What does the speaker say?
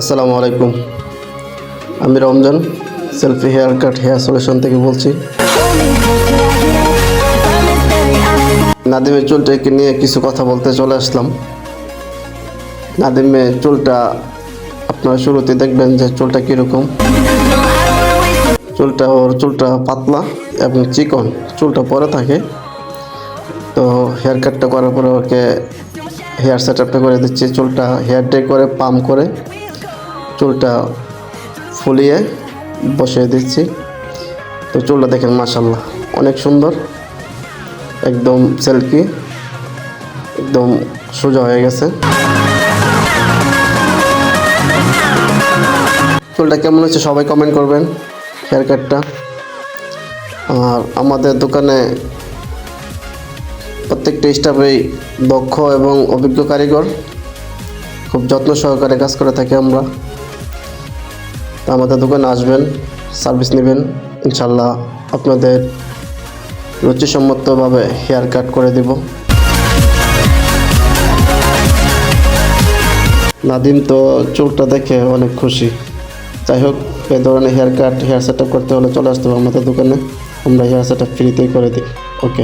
আসসালামু আলাইকুম। আমি Ramzan selfie hair cut hair solution থেকে বলছি। নাদিমের চুলটাকে নিয়ে কিছু কথা বলতে চলে আসলাম। নাদিমের চুলটা আপনারা শুরুতে দেখবেন যে চুলটা কীরকম। চুলটা পাতলা এবং চিকন, চুলটা পরে থাকে। তো হেয়ার কাটটা করার পরে ওকে হেয়ার সেট আপটা করে দিচ্ছি। চুলটা হেয়ার ড্রাই করে পাম্প করে চুলটা ফুলিয়ে বসিয়ে দিচ্ছি। তো চুলটা দেখেন মাশাআল্লাহ অনেক সুন্দর, একদম সিল্কি, একদম সোজা হয়ে গেছে। চুলটা কেমন হয়েছে সবাই কমেন্ট করবেন। হেয়ার কাটটা আর আমাদের দোকানে প্রত্যেকটা স্টাফেই দক্ষ এবং অভিজ্ঞ কারিগর, খুব যত্ন সহকারে কাজ করে থাকি আমরা। তো আমাদের দোকানে আসবেন, সার্ভিস নেবেন, ইনশাল্লাহ আপনাদের রুচিসম্মতভাবে হেয়ার কাট করে দেব। নাদিম তো চুলটা দেখে অনেক খুশি। যাই হোক, এই ধরনের hair cut hair set up করতে হলে চলে আসতে হবে আমাদের দোকানে। আমরা হেয়ার সেট আপ ফ্রিতেই করে দিই। ওকে।